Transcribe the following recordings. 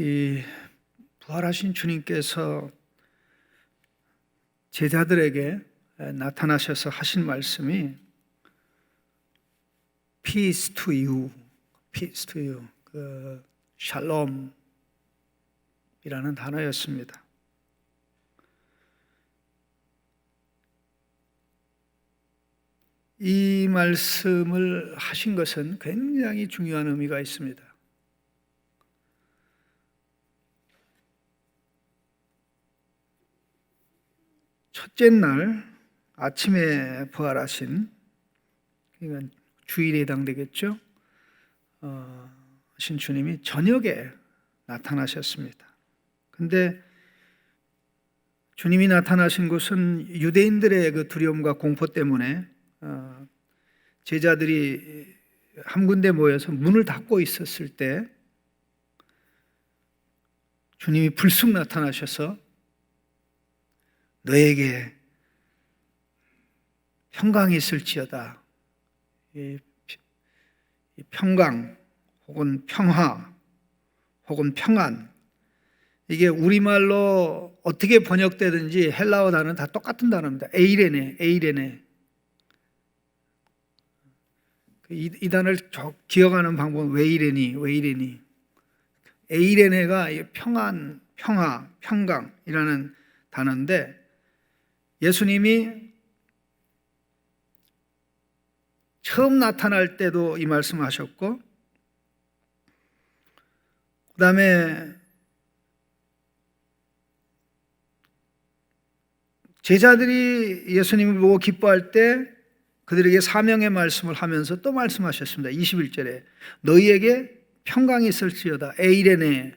이 부활하신 주님께서 제자들에게 나타나셔서 하신 말씀이 Peace to you, Peace to you, 샬롬이라는 단어였습니다. 이 말씀을 하신 것은 굉장히 중요한 의미가 있습니다. 첫째 날 아침에 부활하신, 그러니까 주일에 해당되겠죠? 하신 주님이 저녁에 나타나셨습니다. 근데 주님이 나타나신 곳은 유대인들의 그 두려움과 공포 때문에 제자들이 한 군데 모여서 문을 닫고 있었을 때 주님이 불쑥 나타나셔서 너에게 평강이 있을지어다. 이 평강 혹은 평화 혹은 평안, 이게 우리말로 어떻게 번역되든지 헬라어 단어는 다 똑같은 단어입니다. 에이레네. 이 단어를 기억하는 방법은 왜 이래니. 에이레네가 평안, 평화, 평강이라는 단어인데, 예수님이 처음 나타날 때도 이 말씀하셨고, 그 다음에 제자들이 예수님을 보고 기뻐할 때 그들에게 사명의 말씀을 하면서 또 말씀하셨습니다. 21절에 너희에게 평강이 있을지어다. 에이레네,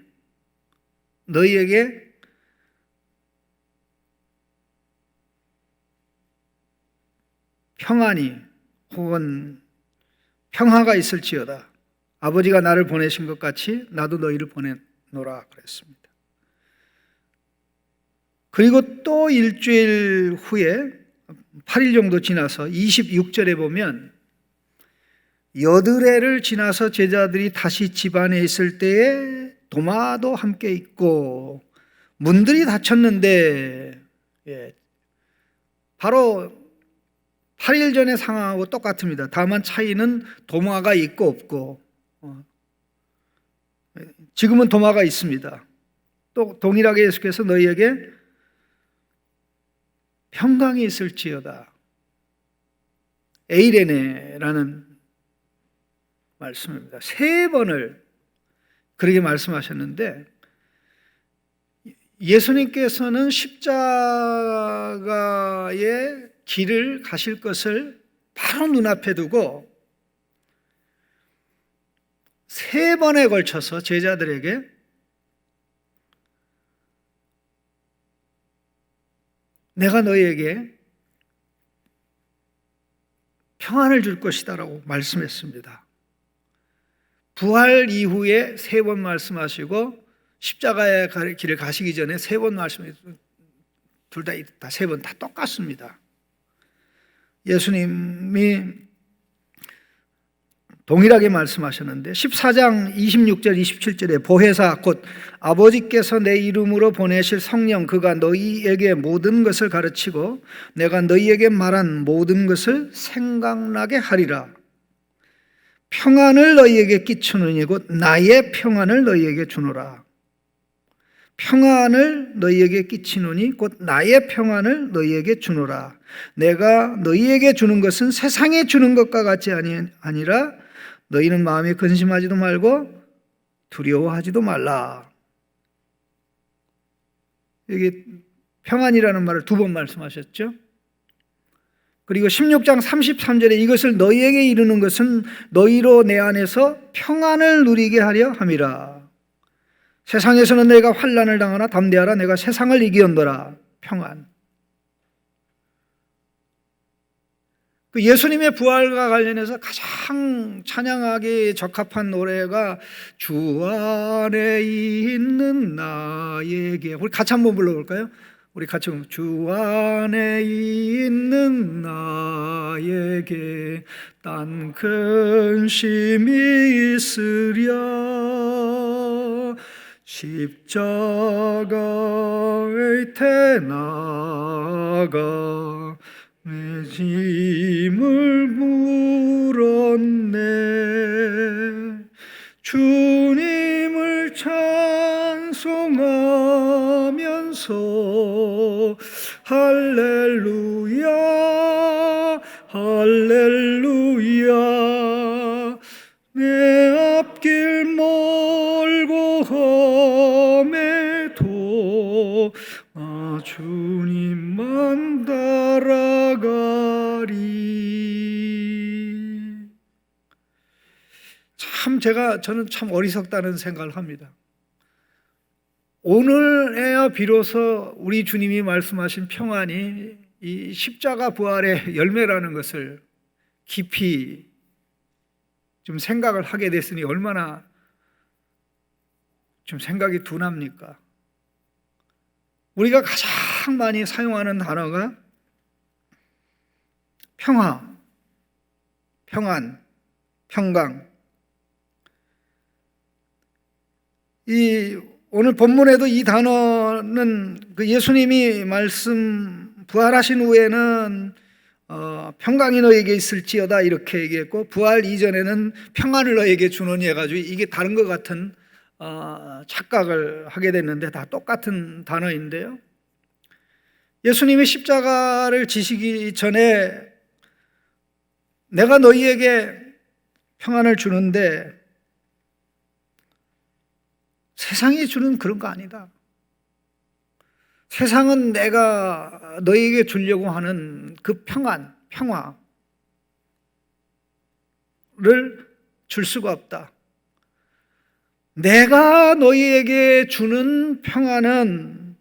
너희에게 평안이 혹은 평화가 있을지어다. 아버지가 나를 보내신 것 같이 나도 너희를 보내노라 그랬습니다. 그리고 또 일주일 후에 8일 정도 지나서 26절에 보면 여드레를 지나서 제자들이 다시 집 안에 있을 때에 도마도 함께 있고 문들이 닫혔는데, 바로 8일 전의 상황하고 똑같습니다. 다만 차이는 도마가 있고 없고, 지금은 도마가 있습니다. 또 동일하게 예수께서 너희에게 평강이 있을지어다. 에이레네라는 말씀입니다. 3번을 그렇게 말씀하셨는데, 예수님께서는 십자가의 길을 가실 것을 바로 눈앞에 두고 3번에 걸쳐서 제자들에게 내가 너희에게 평안을 줄 것이다 라고 말씀했습니다. 부활 이후에 3번 말씀하시고 십자가의 길을 가시기 전에 3번 말씀하시고, 둘 다 3번 다 똑같습니다. 예수님이 동일하게 말씀하셨는데 14장 26절 27절에 보혜사 곧 아버지께서 내 이름으로 보내실 성령 그가 너희에게 모든 것을 가르치고 내가 너희에게 말한 모든 것을 생각나게 하리라. 평안을 너희에게 끼치느니 곧 나의 평안을 너희에게 주노라. 평안을 너희에게 끼치노니 곧 나의 평안을 너희에게 주노라. 내가 너희에게 주는 것은 세상에 주는 것과 같이 아니라 너희는 마음에 근심하지도 말고 두려워하지도 말라. 여기 평안이라는 말을 2번 말씀하셨죠. 그리고 16장 33절에 이것을 너희에게 이루는 것은 너희로 내 안에서 평안을 누리게 하려 함이라. 세상에서는 내가 환난을 당하나 담대하라. 내가 세상을 이기었노라. 평안. 그 예수님의 부활과 관련해서 가장 찬양하기 적합한 노래가 주 안에 있는 나에게, 우리 같이 한번 불러볼까요? 우리 같이 보면 주 안에 있는 나에게 딴 근심이 있으랴 십자가의 태나가 내 짐을 물었네. 주님을 찬송하면서 할렐루야 할렐루야. 내 앞길 멀고 험해도 주님만 따라가리. 저는 참 어리석다는 생각을 합니다. 오늘에야 비로소 우리 주님이 말씀하신 평안이 이 십자가 부활의 열매라는 것을 깊이 좀 생각을 하게 됐으니 얼마나 좀 생각이 둔합니까? 우리가 가장 많이 사용하는 단어가 평화, 평안, 평강. 오늘 본문에도 이 단어는 그 예수님이 부활하신 후에는 평강이 너에게 있을지어다 이렇게 얘기했고, 부활 이전에는 평안을 너에게 주노니 해가지고 이게 다른 것 같은 착각을 하게 됐는데 다 똑같은 단어인데요. 예수님이 십자가를 지시기 전에 내가 너희에게 평안을 주는데 세상이 주는 그런 거 아니다. 세상은 내가 너희에게 주려고 하는 그 평안, 평화를 줄 수가 없다. 내가 너희에게 주는 평안은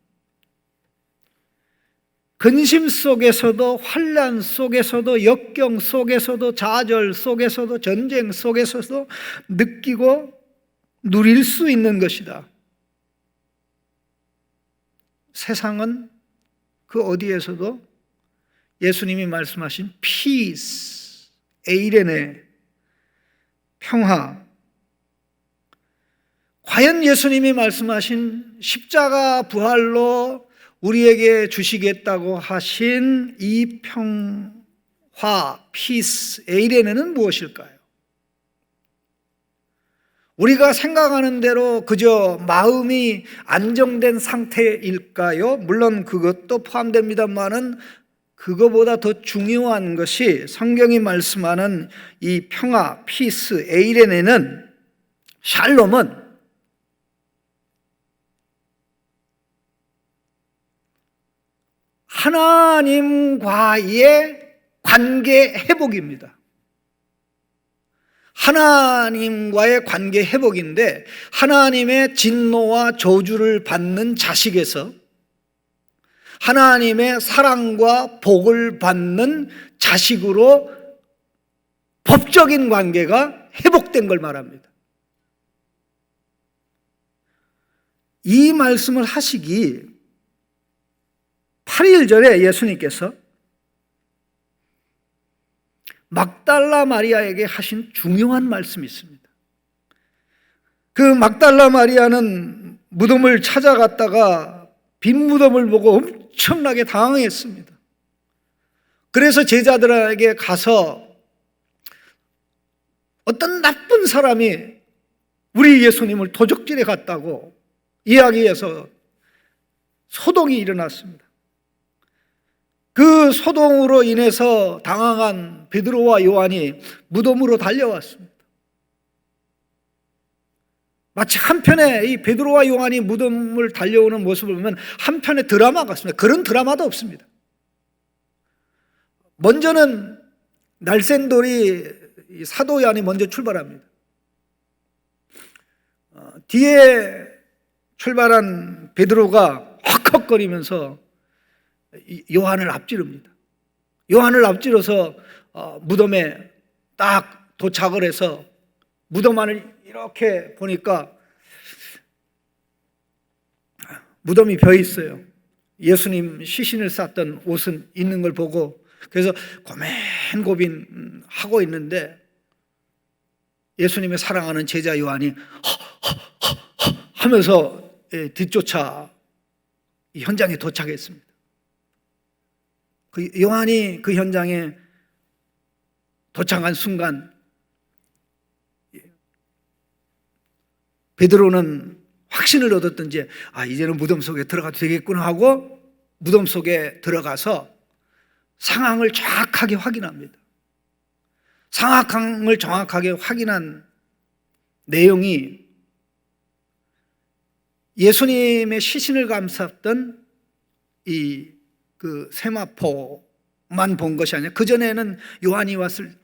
근심 속에서도, 환난 속에서도, 역경 속에서도, 좌절 속에서도, 전쟁 속에서도 느끼고 누릴 수 있는 것이다. 세상은 그 어디에서도 예수님이 말씀하신 peace, 에이레네, 평화, 과연 예수님이 말씀하신 십자가 부활로 우리에게 주시겠다고 하신 이 평화, peace, 에이레네는 무엇일까요? 우리가 생각하는 대로 그저 마음이 안정된 상태일까요? 물론 그것도 포함됩니다만은 그거보다 더 중요한 것이 성경이 말씀하는 이 평화, 피스, 에이레네는, 샬롬은 하나님과의 관계 회복입니다. 하나님과의 관계 회복인데, 하나님의 진노와 저주를 받는 자식에서 하나님의 사랑과 복을 받는 자식으로 법적인 관계가 회복된 걸 말합니다. 이 말씀을 하시기 8일 전에 예수님께서 막달라 마리아에게 하신 중요한 말씀이 있습니다. 그 막달라 마리아는 무덤을 찾아갔다가 빈 무덤을 보고 엄청나게 당황했습니다. 그래서 제자들에게 가서 어떤 나쁜 사람이 우리 예수님을 도적질해 갔다고 이야기해서 소동이 일어났습니다. 그 소동으로 인해서 당황한 베드로와 요한이 무덤으로 달려왔습니다. 마치 한편에 이 베드로와 요한이 무덤을 달려오는 모습을 보면 한편의 드라마 같습니다. 그런 드라마도 없습니다. 먼저는 날쌘돌이 사도 요한이 먼저 출발합니다. 뒤에 출발한 베드로가 헉헉거리면서 요한을 앞지릅니다. 요한을 앞질러서 무덤에 딱 도착을 해서 무덤 안을 이렇게 보니까 무덤이 비어 있어요. 예수님 시신을 쌌던 옷은 있는 걸 보고, 그래서 고민고민하고 있는데 예수님의 사랑하는 제자 요한이 하면서 뒤쫓아 이 현장에 도착했습니다. 요한이 그 현장에 도착한 순간 베드로는 확신을 얻었던지 이제는 무덤 속에 들어가도 되겠구나 하고 무덤 속에 들어가서 상황을 정확하게 확인합니다. 상황을 정확하게 확인한 내용이 예수님의 시신을 감쌌던 그 세마포만 본 것이 아니라 그전에는 요한이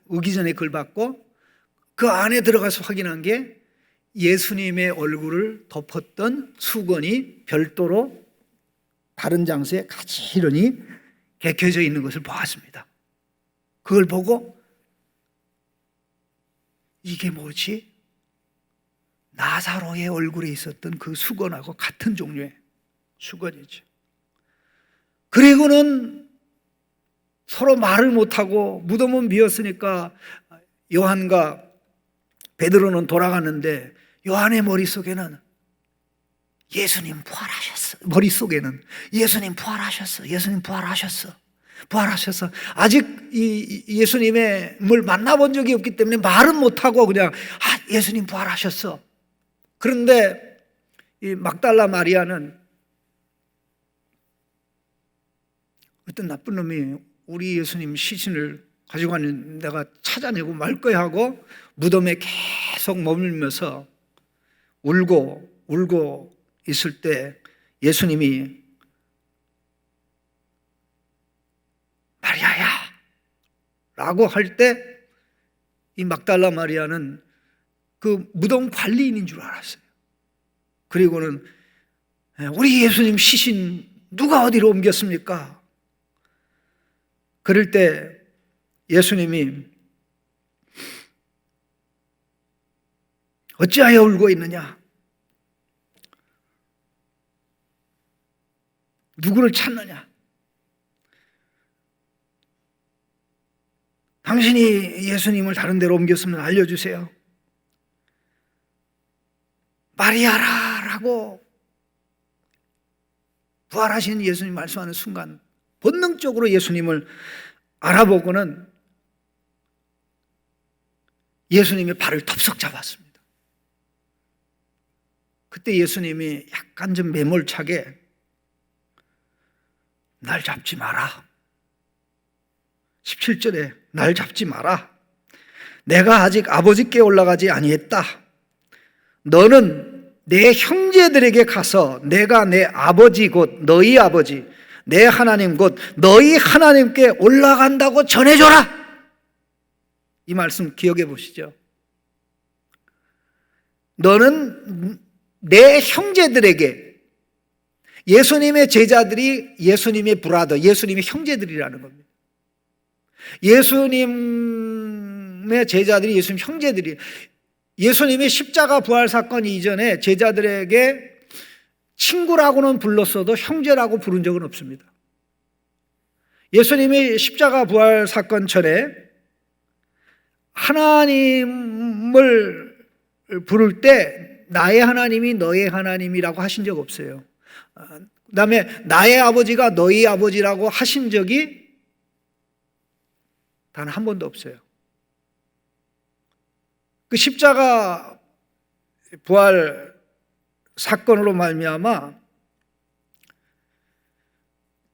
오기 전에 그걸 봤고 그 안에 들어가서 확인한 게 예수님의 얼굴을 덮었던 수건이 별도로 다른 장소에 가지런히 개켜져 있는 것을 보았습니다. 그걸 보고 이게 뭐지? 나사로의 얼굴에 있었던 그 수건하고 같은 종류의 수건이죠. 그리고는 서로 말을 못하고 무덤은 비었으니까 요한과 베드로는 돌아갔는데 요한의 머릿속에는 예수님 부활하셨어. 머릿속에는 예수님 부활하셨어. 예수님 부활하셨어. 부활하셔서 아직 예수님을 만나본 적이 없기 때문에 말은 못하고 그냥 예수님 부활하셨어. 그런데 이 막달라 마리아는 어떤 나쁜 놈이 우리 예수님 시신을 가지고 가는 내가 찾아내고 말 거야 하고 무덤에 계속 머물면서 울고 있을 때 예수님이 마리아야 라고 할 때 이 막달라 마리아는 그 무덤 관리인인 줄 알았어요. 그리고는 우리 예수님 시신 누가 어디로 옮겼습니까? 그럴 때 예수님이 어찌하여 울고 있느냐? 누구를 찾느냐? 당신이 예수님을 다른 데로 옮겼으면 알려주세요. 마리아라 라고 부활하신 예수님 말씀하는 순간 본능적으로 예수님을 알아보고는 예수님의 발을 덥석 잡았습니다. 그때 예수님이 약간 좀 매몰차게 날 잡지 마라. 17절에 날 잡지 마라. 내가 아직 아버지께 올라가지 아니했다. 너는 내 형제들에게 가서 내가 내 아버지 곧 너희 아버지 내 하나님 곧 너희 하나님께 올라간다고 전해줘라. 이 말씀 기억해 보시죠. 너는 내 형제들에게, 예수님의 제자들이 예수님의 브라더, 예수님의 형제들이라는 겁니다. 예수님의 제자들이 예수님 형제들이, 예수님이 십자가 부활 사건 이전에 제자들에게 친구라고는 불렀어도 형제라고 부른 적은 없습니다. 예수님이 십자가 부활 사건 전에 하나님을 부를 때 나의 하나님이 너의 하나님이라고 하신 적 없어요. 그 다음에 나의 아버지가 너희 아버지라고 하신 적이 단 한 번도 없어요. 그 십자가 부활 사건으로 말미암아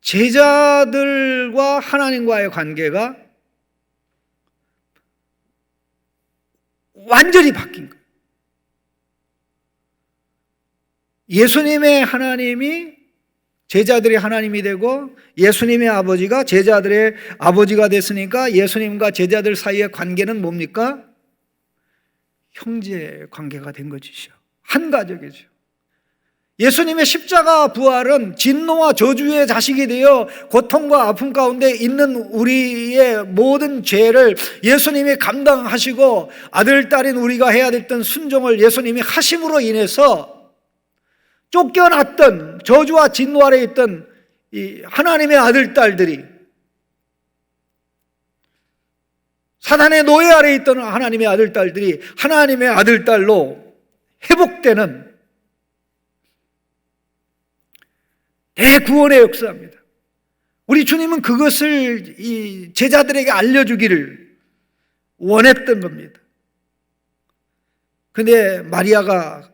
제자들과 하나님과의 관계가 완전히 바뀐 거예요. 예수님의 하나님이 제자들의 하나님이 되고 예수님의 아버지가 제자들의 아버지가 됐으니까 예수님과 제자들 사이의 관계는 뭡니까? 형제 관계가 된 것이죠. 한 가족이죠. 예수님의 십자가 부활은 진노와 저주의 자식이 되어 고통과 아픔 가운데 있는 우리의 모든 죄를 예수님이 감당하시고 아들, 딸인 우리가 해야 됐던 순종을 예수님이 하심으로 인해서 쫓겨났던 저주와 진노 아래 있던 이 하나님의 아들, 딸들이, 사단의 노예 아래 있던 하나님의 아들, 딸들이 하나님의 아들, 딸로 회복되는 대구원의 역사입니다. 우리 주님은 그것을 이 제자들에게 알려주기를 원했던 겁니다. 근데 마리아가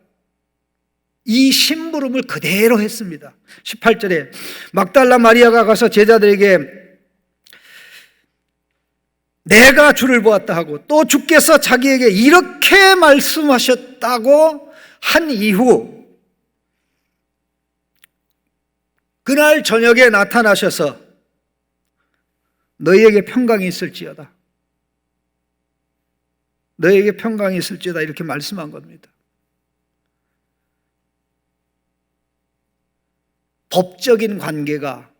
이 심부름을 그대로 했습니다. 18절에 막달라 마리아가 가서 제자들에게 내가 주를 보았다 하고 또 주께서 자기에게 이렇게 말씀하셨다고 한 이후 그날 저녁에 나타나셔서 너희에게 평강이 있을지어다. 너희에게 평강이 있을지어다 이렇게 말씀한 겁니다. 법적인 관계가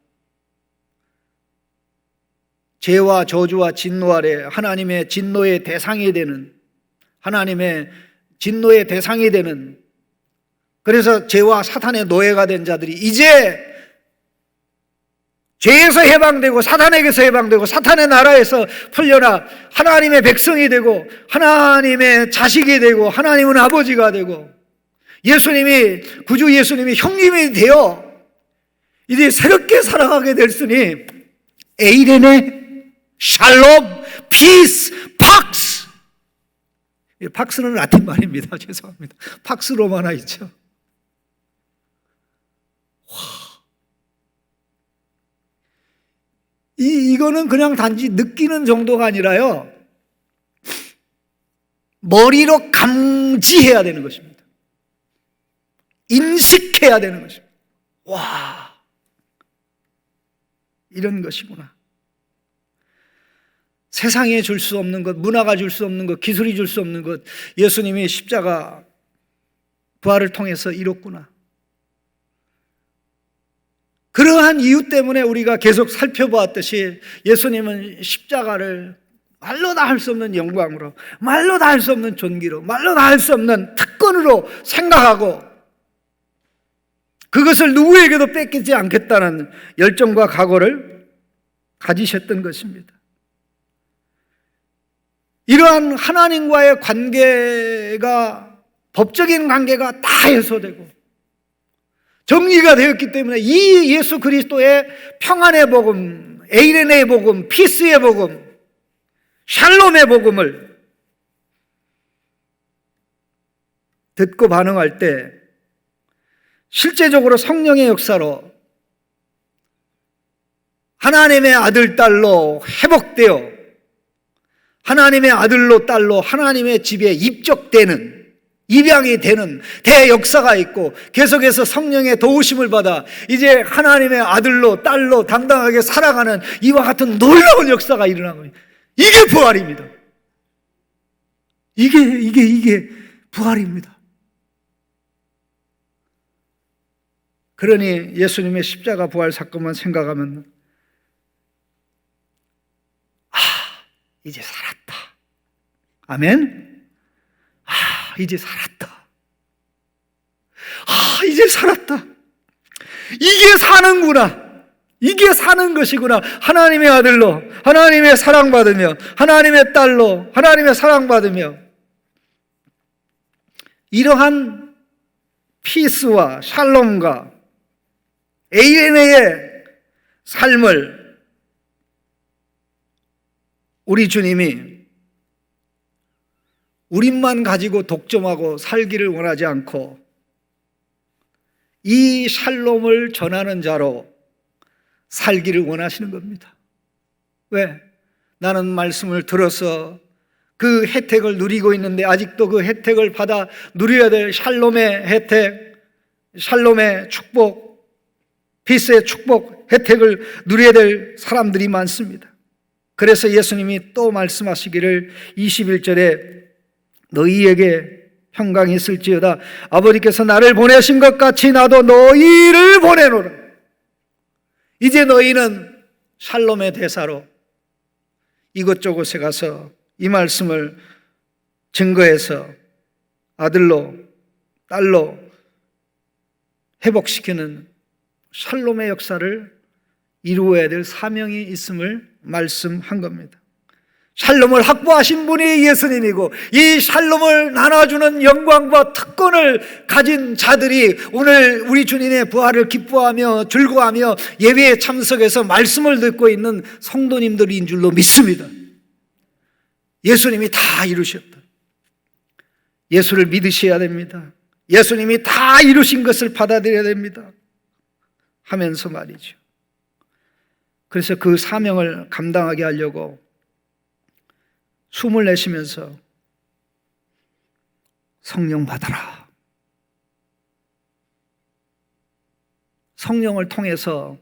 죄와 저주와 진노 아래 하나님의 진노의 대상이 되는, 하나님의 진노의 대상이 되는, 그래서 죄와 사탄의 노예가 된 자들이 이제 죄에서 해방되고 사탄에게서 해방되고 사탄의 나라에서 풀려나 하나님의 백성이 되고 하나님의 자식이 되고 하나님은 아버지가 되고 예수님이, 구주 예수님이 형님이 되어 이제 새롭게 살아가게 됐으니 에이레네, 샬롬, 피스, 팍스. 팍스는 라틴 말입니다. 죄송합니다. 팍스 로마나 있죠. 이거는 그냥 단지 느끼는 정도가 아니라요, 머리로 감지해야 되는 것입니다. 인식해야 되는 것입니다. 와, 이런 것이구나. 세상에 줄 수 없는 것, 문화가 줄 수 없는 것, 기술이 줄 수 없는 것, 예수님이 십자가 부활을 통해서 이뤘구나. 그러한 이유 때문에 우리가 계속 살펴보았듯이 예수님은 십자가를 말로 다 할 수 없는 영광으로, 말로 다 할 수 없는 존귀로, 말로 다 할 수 없는 특권으로 생각하고 그것을 누구에게도 뺏기지 않겠다는 열정과 각오를 가지셨던 것입니다. 이러한 하나님과의 관계가, 법적인 관계가 다 해소되고 정리가 되었기 때문에 이 예수 그리스도의 평안의 복음, 에이레네의 복음, 피스의 복음, 샬롬의 복음을 듣고 반응할 때 실제적으로 성령의 역사로 하나님의 아들, 딸로 회복되어 하나님의 아들로, 딸로 하나님의 집에 입적되는, 입양이 되는 대역사가 있고 계속해서 성령의 도우심을 받아 이제 하나님의 아들로, 딸로 당당하게 살아가는 이와 같은 놀라운 역사가 일어나고, 이게 부활입니다. 이게 부활입니다. 그러니 예수님의 십자가 부활 사건만 생각하면 이제 살았다. 아멘. 이제 살았다. 이제 살았다. 이게 사는구나. 이게 사는 것이구나. 하나님의 아들로, 하나님의 사랑받으며, 하나님의 딸로, 하나님의 사랑받으며, 이러한 피스와 샬롬과 에이레네의 삶을 우리 주님이 우리만 가지고 독점하고 살기를 원하지 않고 이 샬롬을 전하는 자로 살기를 원하시는 겁니다. 왜? 나는 말씀을 들어서 그 혜택을 누리고 있는데 아직도 그 혜택을 받아 누려야 될 샬롬의 혜택, 샬롬의 축복, 피스의 축복, 혜택을 누려야 될 사람들이 많습니다. 그래서 예수님이 또 말씀하시기를 21절에 너희에게 평강이 있을지어다. 아버지께서 나를 보내신 것 같이 나도 너희를 보내노라. 이제 너희는 샬롬의 대사로 이곳저곳에 가서 이 말씀을 증거해서 아들로, 딸로 회복시키는 샬롬의 역사를 이루어야 될 사명이 있음을 말씀한 겁니다. 샬롬을 확보하신 분이 예수님이고, 이 샬롬을 나눠주는 영광과 특권을 가진 자들이 오늘 우리 주님의 부활을 기뻐하며 즐거워하며 예배에 참석해서 말씀을 듣고 있는 성도님들인 줄로 믿습니다. 예수님이 다 이루셨다. 예수를 믿으셔야 됩니다. 예수님이 다 이루신 것을 받아들여야 됩니다. 하면서 말이죠. 그래서 그 사명을 감당하게 하려고 숨을 내쉬면서 성령 받아라. 성령을 통해서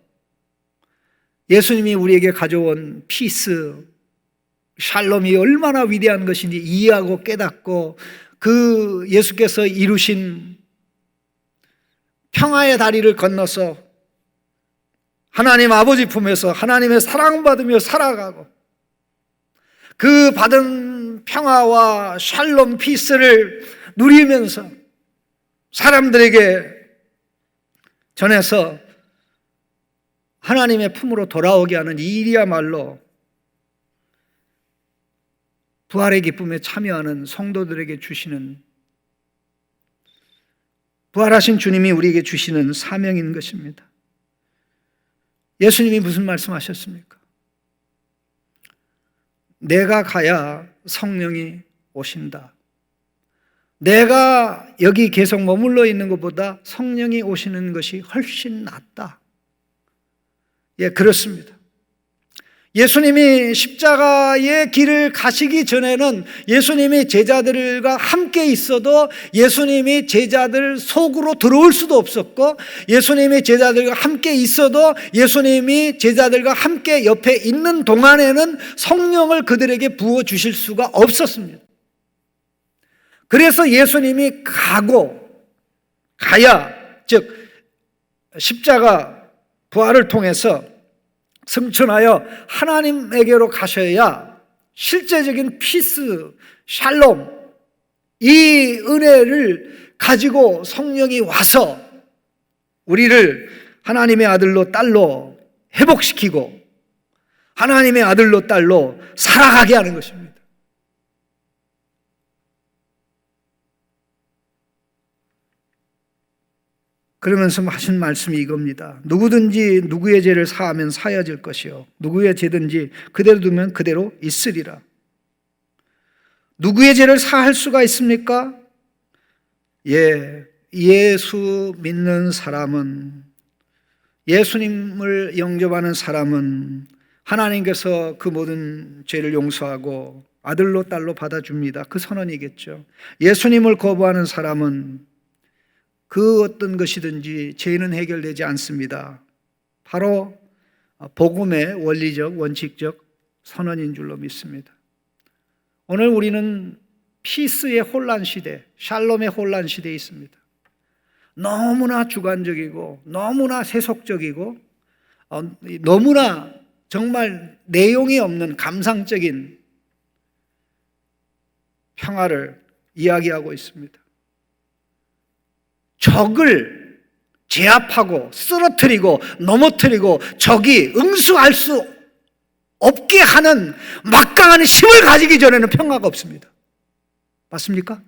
예수님이 우리에게 가져온 피스, 샬롬이 얼마나 위대한 것인지 이해하고 깨닫고 그 예수께서 이루신 평화의 다리를 건너서 하나님 아버지 품에서 하나님의 사랑받으며 살아가고 그 받은 평화와 샬롬 피스를 누리면서 사람들에게 전해서 하나님의 품으로 돌아오게 하는 이 일이야말로 부활의 기쁨에 참여하는 성도들에게 주시는, 부활하신 주님이 우리에게 주시는 사명인 것입니다. 예수님이 무슨 말씀하셨습니까? 내가 가야 성령이 오신다. 내가 여기 계속 머물러 있는 것보다 성령이 오시는 것이 훨씬 낫다. 예, 그렇습니다. 예수님이 십자가의 길을 가시기 전에는 예수님이 제자들과 함께 있어도 예수님이 제자들 속으로 들어올 수도 없었고, 예수님이 제자들과 함께 있어도 예수님이 제자들과 함께 옆에 있는 동안에는 성령을 그들에게 부어주실 수가 없었습니다. 그래서 예수님이 가야, 즉 십자가 부활을 통해서 승천하여 하나님에게로 가셔야 실제적인 피스, 샬롬, 이 은혜를 가지고 성령이 와서 우리를 하나님의 아들로 딸로 회복시키고 하나님의 아들로 딸로 살아가게 하는 것입니다. 그러면서 하신 말씀이 이겁니다. 누구든지 누구의 죄를 사하면 사여질 것이요 누구의 죄든지 그대로 두면 그대로 있으리라. 누구의 죄를 사할 수가 있습니까? 예수 믿는 사람은, 예수님을 영접하는 사람은 하나님께서 그 모든 죄를 용서하고 아들로 딸로 받아줍니다. 그 선언이겠죠. 예수님을 거부하는 사람은 그 어떤 것이든지 죄는 해결되지 않습니다. 바로 복음의 원리적, 원칙적 선언인 줄로 믿습니다. 오늘 우리는 피스의 혼란 시대, 샬롬의 혼란 시대에 있습니다. 너무나 주관적이고 너무나 세속적이고 너무나 정말 내용이 없는 감상적인 평화를 이야기하고 있습니다. 적을 제압하고 쓰러뜨리고 넘어뜨리고 적이 응수할 수 없게 하는 막강한 힘을 가지기 전에는 평화가 없습니다. 맞습니까?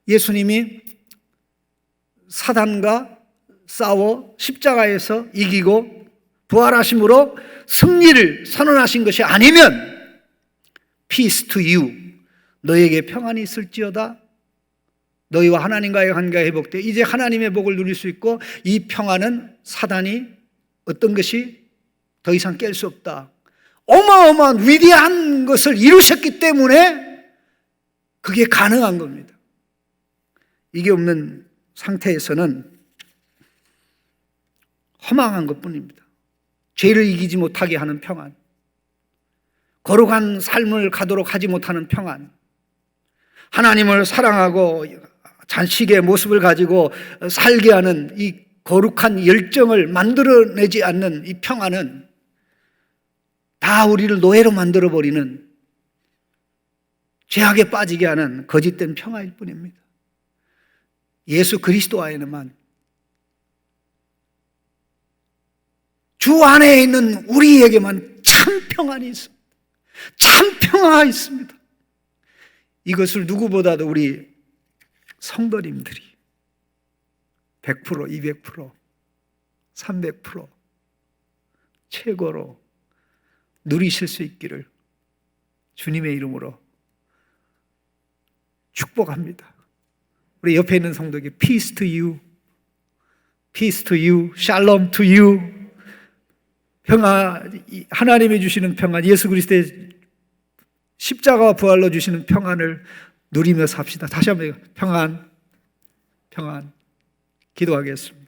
예수님이 사단과 싸워 십자가에서 이기고 부활하심으로 승리를 선언하신 것이 아니면 Peace to you, 너에게 평안이 있을지어다. 너희와 하나님과의 관계가 회복돼 이제 하나님의 복을 누릴 수 있고, 이 평안은 사단이 어떤 것이 더 이상 깰 수 없다. 어마어마한 위대한 것을 이루셨기 때문에 그게 가능한 겁니다. 이게 없는 상태에서는 허망한 것뿐입니다. 죄를 이기지 못하게 하는 평안, 거룩한 삶을 가도록 하지 못하는 평안, 하나님을 사랑하고 자식의 모습을 가지고 살게 하는 이 거룩한 열정을 만들어내지 않는 이 평안은 다 우리를 노예로 만들어버리는, 죄악에 빠지게 하는 거짓된 평화일 뿐입니다. 예수 그리스도 안에만, 주 안에 있는 우리에게만 참 평안이 있습니다. 참 평화가 있습니다. 이것을 누구보다도 우리 성도님들이 100%, 200%, 300% 최고로 누리실 수 있기를 주님의 이름으로 축복합니다. 우리 옆에 있는 성도에게 Peace to you, Peace to you, Shalom to you. 평안, 하나님이 주시는 평안, 예수 그리스도의 십자가와 부활로 주시는 평안을 누리며 삽시다. 다시 한번 평안, 평안 기도하겠습니다.